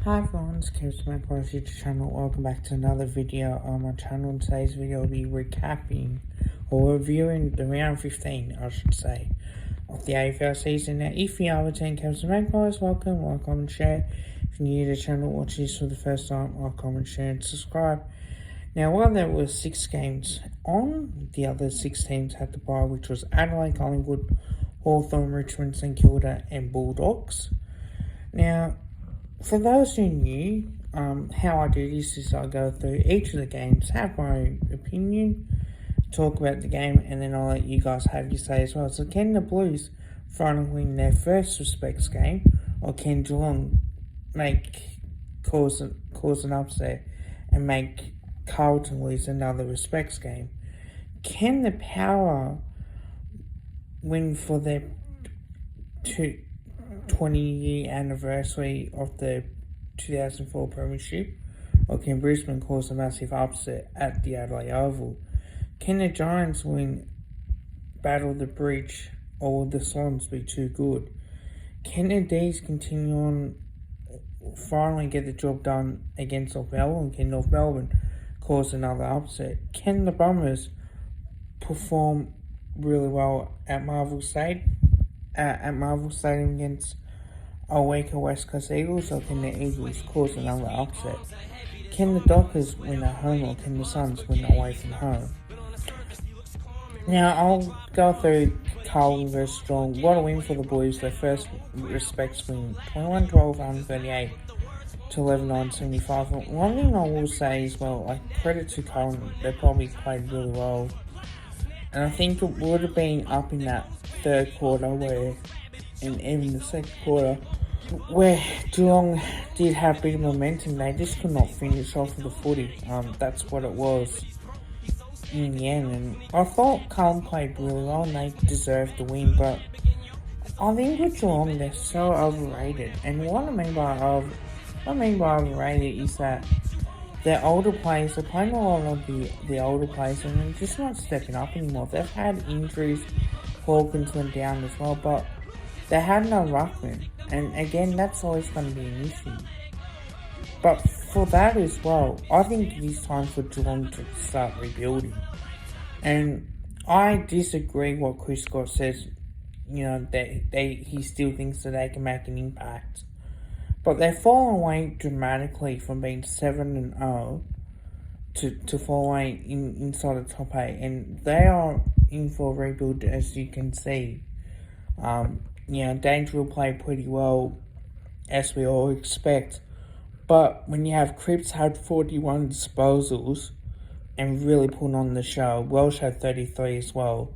Hi everyone, it's Kevin from my YouTube channel. Welcome back to another video on my channel. In today's video will be recapping or reviewing the round 15, I should say, of the AFL season. Now, if you are returning Kevin from Magpies, welcome, like, comment, share. If you're new to the channel, watch this for the first time, like, comment, share, and subscribe. Now, while there were 6 games on, the other 6 teams had to bye, which was Adelaide, Collingwood, Hawthorn, Richmond, St Kilda, and Bulldogs. Now, for those who knew, how I do this is I go through each of the games, have my own opinion, talk about the game, and then I'll let you guys have your say as well. So can the Blues finally win their first respects game, or can Geelong cause an upset and make Carlton lose another respects game? Can the Power win for their 20-year anniversary of the 2004 Premiership, or can Brisbane cause a massive upset at the Adelaide Oval? Can the Giants battle the bridge, or will the Swans be too good? Can the D's continue on, finally get the job done against North Melbourne? Can North Melbourne cause another upset? Can the Bombers perform really well at Marvel Stadium against a weaker West Coast Eagles, or can the Eagles cause another upset? Can the Dockers win at home, or can the Suns win away from home? Now, I'll go through Carlton versus Geelong. What a win for the Blues. Their first respects win, 21-12, 138 to 11-9, 75. One thing I will say is, credit to Carlton, they probably played really well. And I think it would have been up in that third quarter and even the second quarter, where Geelong did have a bit of momentum. They just could not finish off with the footy. That's what it was in the end. And I thought Carlton played really well and they deserved the win. But I think with Geelong, they're so overrated. And what I mean by overrated is that their older players, they're playing a lot of the older players, and they're just not stepping up anymore. They've had injuries. Hawkins went down as well, but they had no ruckman. And again, that's always going to be an issue. But for that as well, I think it is time for Geelong to start rebuilding. And I disagree what Chris Scott says, that he still thinks that they can make an impact. But they've fallen away dramatically from being 7-0 to fall away inside the top 8. And they are in for a rebuild, as you can see. Dangerfield played pretty well, as we all expect. But when you have Cripps had 41 disposals and really put on the show, Welsh had 33 as well.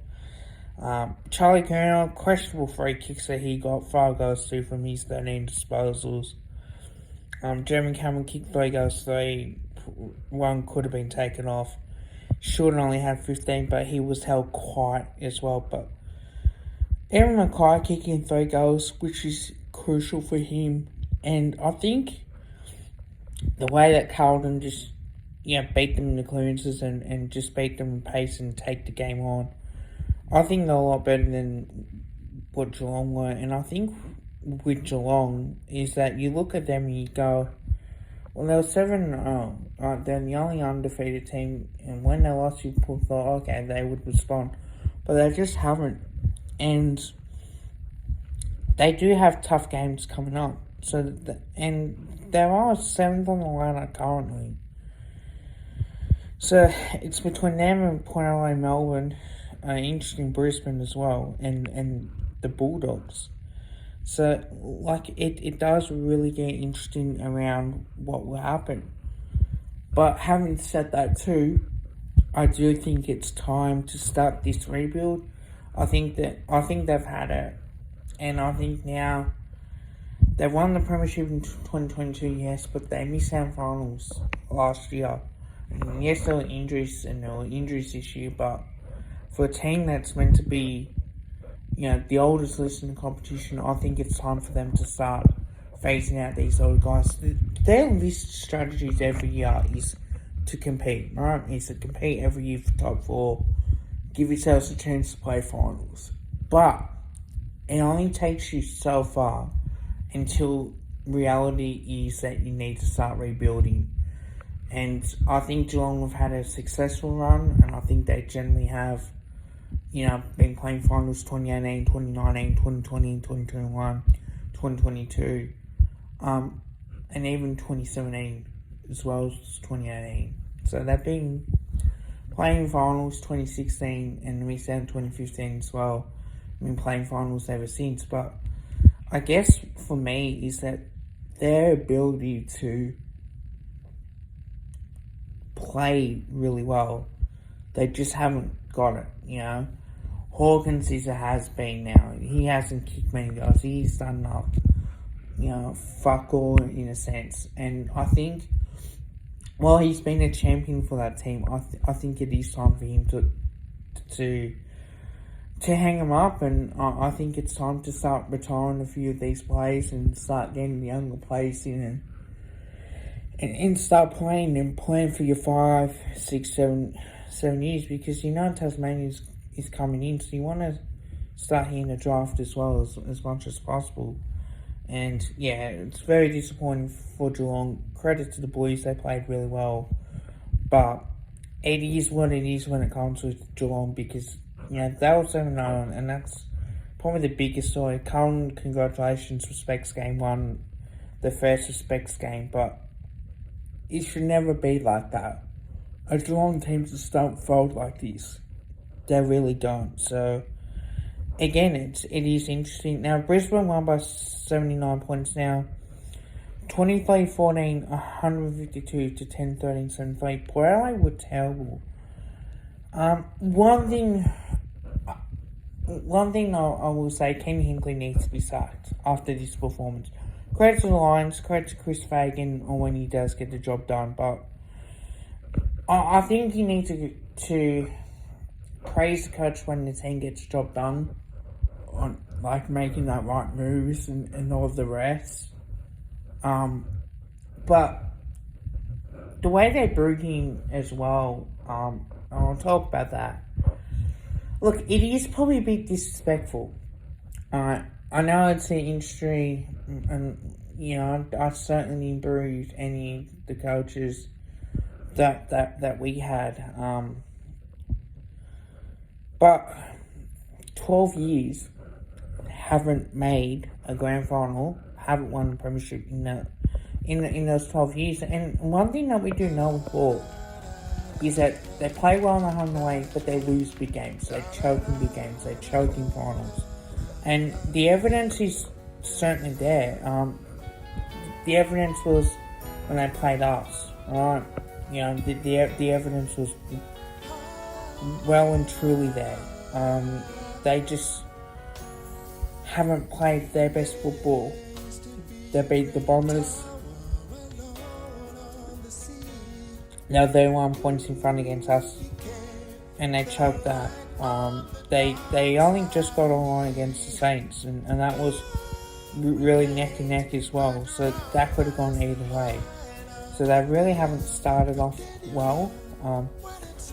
Charlie Curnow, questionable free kicks that he got, 5 goals 2 from his 13 disposals. Jeremy Cameron kicked 3 goals 3, 1 could have been taken off. Shorten only had 15, but he was held quiet as well. But Aaron Mackay kicking 3 goals, which is crucial for him. And I think the way that Carlton just beat them in the clearances and just beat them in pace and take the game on, I think they're a lot better than what Geelong were. And I think with Geelong is that you look at them and you go, well, they were 7-0. They're the only undefeated team, and when they lost, you thought, okay, they would respond. But they just haven't. And they do have tough games coming up. And there are 7th on the ladder currently. So it's between them and Port Adelaide, Melbourne, interesting Brisbane as well, and the Bulldogs. So, it does really get interesting around what will happen. But having said that too, I do think it's time to start this rebuild. I think they've had it. And I think now, they won the Premiership in 2022, yes, but they missed out finals last year. And yes, there were injuries, and there were injuries this year, but for a team that's meant to be the oldest list in the competition, I think it's time for them to start phasing out these old guys. Their list strategies every year is to compete, right? Is to compete every year for top 4, give yourselves a chance to play finals. But it only takes you so far until reality is that you need to start rebuilding. And I think Geelong have had a successful run, and I think they generally have, been playing finals 2018, 2019, 2020, 2021, 2022, and even 2017 as well as 2018. So they've been playing finals 2016 and missed out 2015 as well. I've been playing finals ever since. But I guess for me is that their ability to play really well, they just haven't got it, Hawkins is a has-been now. He hasn't kicked many goals. He's done fuck all in a sense. And I think, while he's been a champion for that team, I think it is time for him to hang him up, and I think it's time to start retiring a few of these players and start getting the younger players in and start playing and plan for your 5, 6, 7 years, because Tasmania is coming in, so you want to start hitting the draft as well as much as possible. And yeah, it's very disappointing for Geelong. Credit to the boys, they played really well, but it is what it is when it comes to Geelong, because they were 7-0, and that's probably the biggest story. Cullen, congratulations, Respects game 1, the first Respects game, but it should never be like that. A Geelong team just don't fold like this. They really don't. So again, it is interesting. Now, Brisbane won by 79 points now. 23-14, 152 to 10-13, 73. Port Adelaide were terrible. One thing I will say, Ken Hinkley needs to be sacked after this performance. Credit to the Lions, credit to Chris Fagan when he does get the job done, but I think you need to praise the coach when the team gets the job done, on making that right moves and all of the rest. But the way they're brewing as well, I'll talk about that. Look, it is probably a bit disrespectful. I know it's the industry, and I certainly improved any of the coaches that we had. But 12 years haven't made a grand final, haven't won a premiership in those 12 years. And one thing that we do know with ball is that they play well in the home and away, but they lose big games. They choke in big games. They choke in finals. And the evidence is certainly there. The evidence was when they played us, right? The evidence was well and truly there. They just haven't played their best football. They beat the Bombers. Now they're 1 point in front against us, and they choked that. They only just got on against the Saints, and that was really neck and neck as well. So that could have gone either way. So they really haven't started off well.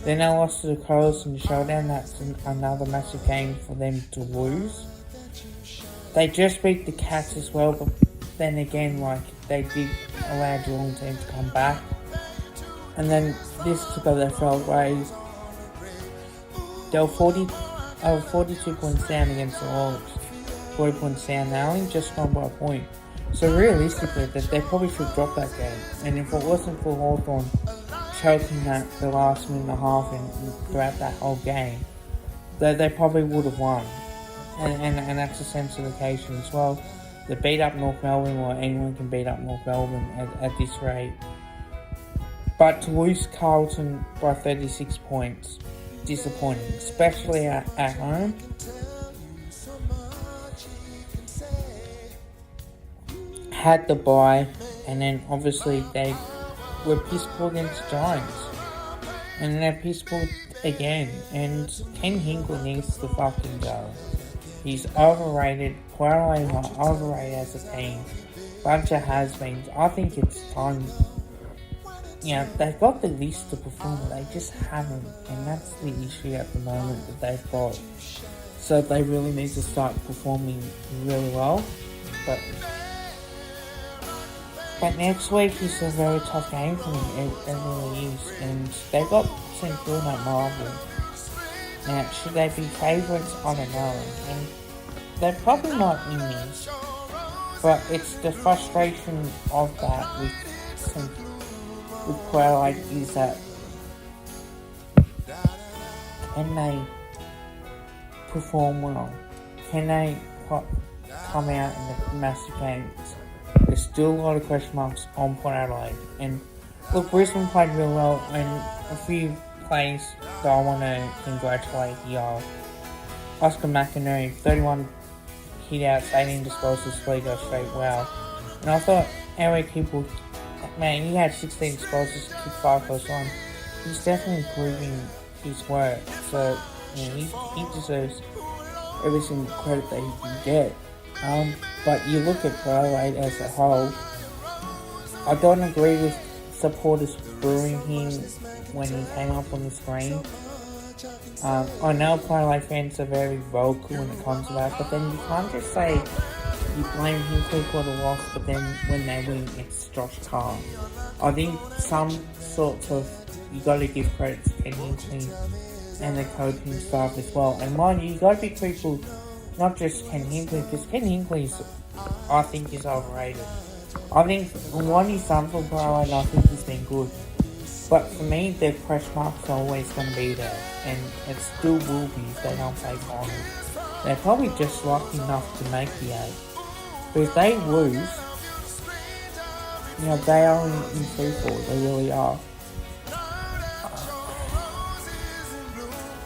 Then they lost to the Crows in the showdown. That's another massive game for them to lose. They just beat the Cats as well, but then again, they did allow Geelong team to come back. And then this is about their failed ways. They were 42 points down against the Hawks. 40 points down. They only just won by a point. So realistically, they probably should drop that game. And if it wasn't for Hawthorn choking the last minute and a half and throughout that whole game, they probably would have won. And that's a sense of occasion as well. They beat up North Melbourne, or anyone can beat up North Melbourne at this rate. But to lose Carlton by 36 points, disappointing, especially at home. Had the bye, and then obviously they were piss poor against Giants. And then they're piss poor again. And Ken Hinkley needs to fucking go. He's overrated. Port Adelaide are overrated as a team. Bunch of has-beens. I think it's time. They've got the list to perform, but they just haven't. And that's the issue at the moment that they've got. So they really need to start performing really well. But But next week is a very tough game for them. It really is. And they got St. Kilda at Marvel. Now, should they be favourites? I don't know. And they're probably not in this. But it's the frustration of that with Twilight is that can they perform well? Can they come out in the massive games? There's still a lot of question marks on Port Adelaide. And look, Brisbane played real well, and a few plays that I want to congratulate here. Oscar McInerney, 31 hit outs, 18 disposals, 3 go straight, wow. And I thought Eric Hipple, man, he had 16 disposals, kicked 5 goals on. He's definitely improving his work, so he deserves every single credit that he can get. But you look at Adelaide as a whole, I don't agree with supporters booing him when he came up on the screen. I know Adelaide fans are very vocal when it comes to that, but then you can't just say you blame him for the loss, but then when they win, it's Josh Carr. I think some sorts of, you got to give credit to Ken Hinkley and the coaching staff as well. And mind you got to be critical, not just Ken Hinkley, because Ken Hinkley, I think, is overrated. I think what he's done for Adelaide, I think he's been good. But for me, the question marks are always going to be there, and it still will be if they don't play finals. They're probably just lucky enough to make the 8. But if they lose, they are in free fall. They really are.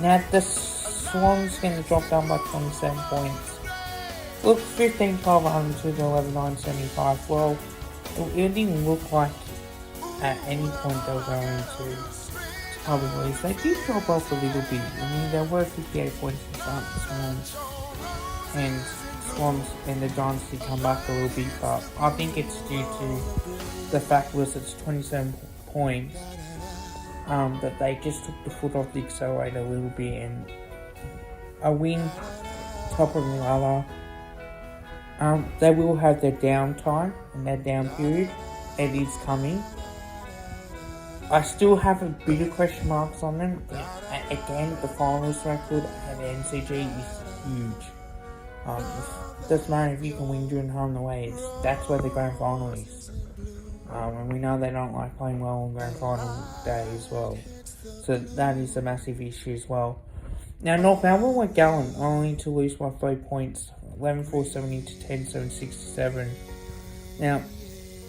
Now, the Swans going to drop down by 27 points. Look, 15, 12, 102 to 11, 9, 75. Well, it didn't look like at any point they were going to probably lose. They did drop off a little bit. I mean, there were 58 points in front of the Swans. And Swans and the Giants did come back a little bit, but I think it's due to the fact was it's 27 points that they just took the foot off the accelerator a little bit, and a win top of the ladder. They will have their downtime and their down period. It is coming. I still have a bit of question marks on them. Again, the finals record at NCG is huge. It doesn't matter if you can win during home and away. That's where the grand final is. And we know they don't like playing well on grand final day as well. So that is a massive issue as well. Now, North Melbourne were gallant, only to lose by 3 points. 11-4-70 to 10-7-67. Now,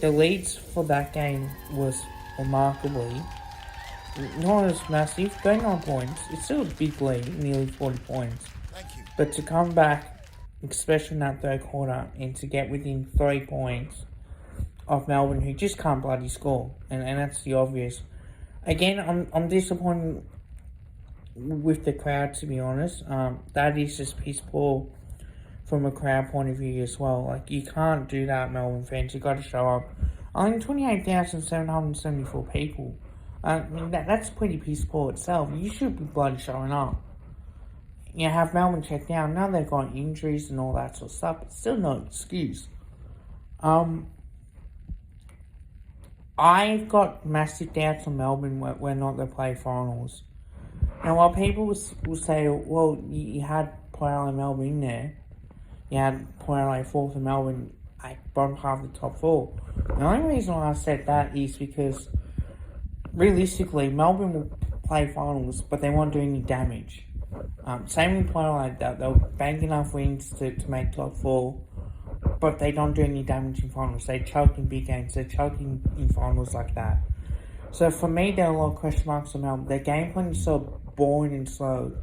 the leads for that game was remarkably not as massive, 39 points. It's still a big lead, nearly 40 points. But to come back, especially in that third quarter, and to get within 3 points of Melbourne, who just can't bloody score, and that's the obvious. Again, I'm disappointed with the crowd, to be honest. That is just piss poor from a crowd point of view as well. Like, you can't do that, Melbourne fans. You've got to show up. Only 28,774 people. I mean, that's pretty piss poor itself. You should be bloody showing up. Have Melbourne checked down. Now they've got injuries and all that sort of stuff, but still no excuse. I've got massive doubts on Melbourne whether or not they play finals. Now, while people will say, well, you had Port Adelaide Melbourne in there, you had Port Adelaide 4th and Melbourne at bottom half of the top 4. The only reason why I said that is because, realistically, Melbourne will play finals, but they won't do any damage. Same with Port Adelaide, they'll bank enough wins to make top 4, but they don't do any damage in finals. They choke in big games, they choke in finals like that. So for me, there are a lot of question marks on Melbourne. Their game plan is so boring and slow.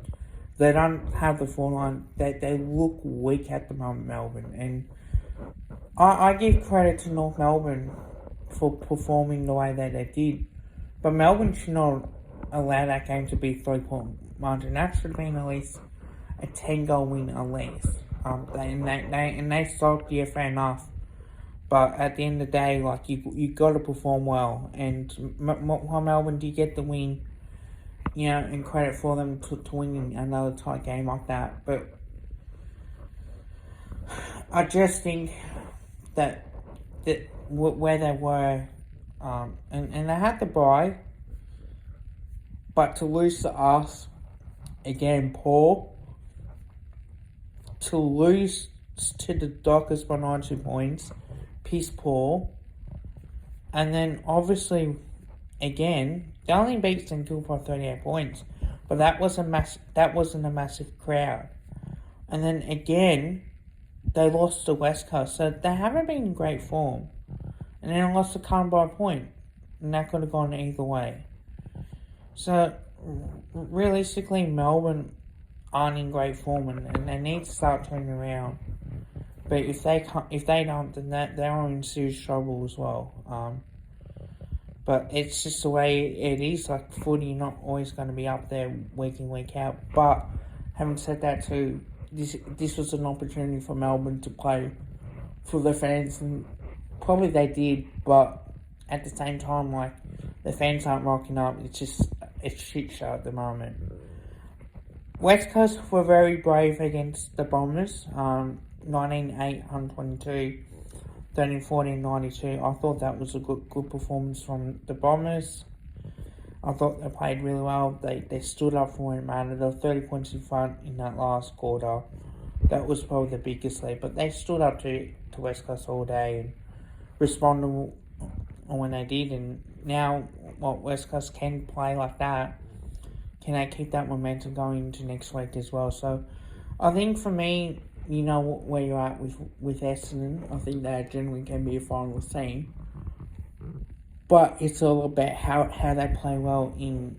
They don't have the form. They look weak at the moment, Melbourne. And I give credit to North Melbourne for performing the way that they did. But Melbourne should not allow that game to be 3-point margin. That should have been at least a 10-goal win at least. And they stopped, yeah, fair enough. But at the end of the day, like, you got to perform well. And while Melbourne did get the win, and credit for them to winning another tight game like that. But I just think that where they were, and they had the bye, but to lose to us, again, poor. To lose to the Dockers by 92 points, piss poor. And then, obviously, again, they only beat St Kilda by 38 points, but that wasn't a massive crowd. And then, again, they lost to West Coast, so they haven't been in great form. And then lost to Carlton by a point, and that could have gone either way. So, realistically, Melbourne aren't in great form, and they need to start turning around. But if they don't, then they're in serious trouble as well. But it's just the way it is. Like footy, you're not always going to be up there week in, week out. But having said that too, this was an opportunity for Melbourne to play for the fans, and probably they did. But at the same time, like the fans aren't rocking up. It's shit show at the moment. West Coast were very brave against the Bombers. 19-8, 122, 13-14, 92. I thought that was a good performance from the Bombers. I thought they played really well. They stood up for when it mattered. They were 30 points in front in that last quarter. That was probably the biggest lead. But they stood up to West Coast all day and responded when they did. And now, West Coast can play like that. Can they keep that momentum going into next week as well? So, I think for me, you know where you're at with Essendon. I think they generally can be a finals team. But it's all about how they play well in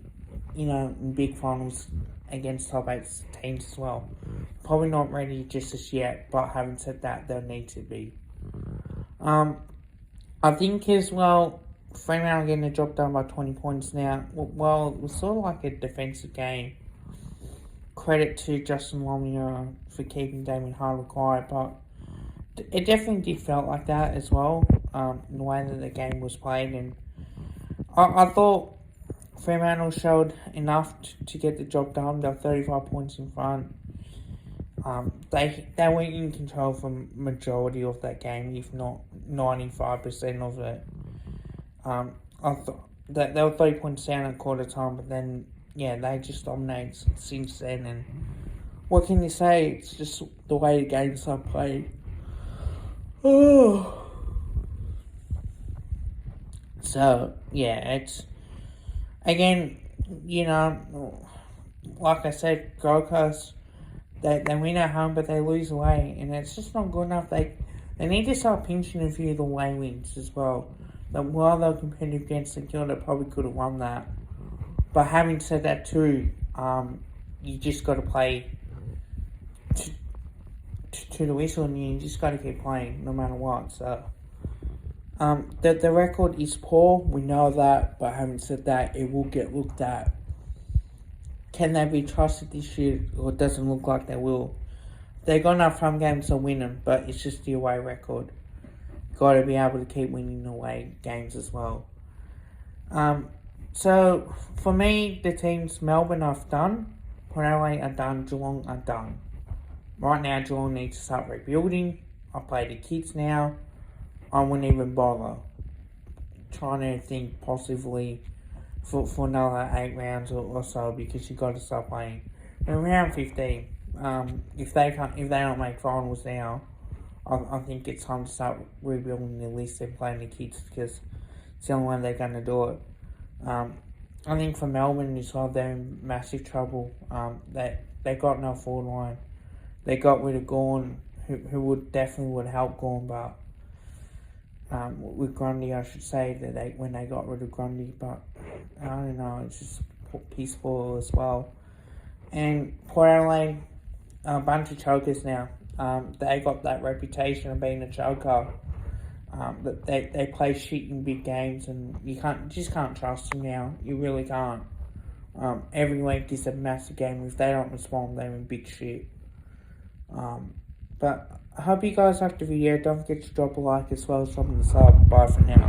big finals against top 8 teams as well. Probably not ready just as yet, but having said that, they'll need to be. I think as well, Fremantle getting the job done by 20 points now. Well, it was sort of like a defensive game. Credit to Justin Lomia for keeping Damien Harder quiet, but it definitely did felt like that as well, in the way that the game was played. And I thought Fremantle showed enough to get the job done. They were 35 points in front. They were in control for majority of that game, if not 95% of it. I thought that they were 3 points down at quarter time, but then they just dominated since then. And what can you say? It's just the way the games are played. Oh. So it's again, like I said, Gold Coast, they win at home, but they lose away, and it's just not good enough. They need to start pinching a few of the away wins as well. That while they were competitive against St Kilda, they probably could have won that. But having said that too, you just got to play to the whistle, and you just got to keep playing no matter what. So, the record is poor, we know that, but having said that, it will get looked at. Can they be trusted this year? Or it doesn't look like they will. They've got enough home games to win them, but it's just the away record. Got to be able to keep winning away games as well. So, for me, the teams Melbourne I've done, Port Adelaide are done, Geelong are done. Right now, Geelong needs to start rebuilding. I play the kids now. I wouldn't even bother trying to think positively for another 8 rounds or so, because you got to start playing. In round 15, if they don't make finals now, I think it's time to start rebuilding the list and playing the kids, because it's the only way they're going to do it. I think for Melbourne as well, they're in massive trouble. They got no forward line. They got rid of Gawn, who would help Gawn, but with Grundy, I should say, that when they got rid of Grundy, but I don't know, it's just peaceful as well. And Port Adelaide, a bunch of chokers now. They got that reputation of being a choker. That they play shit in big games, and you just can't trust them now. You really can't. Every week is a massive game. If they don't respond, they're in big shit. But I hope you guys liked the video. Don't forget to drop a like as well as dropping the sub. Bye for now.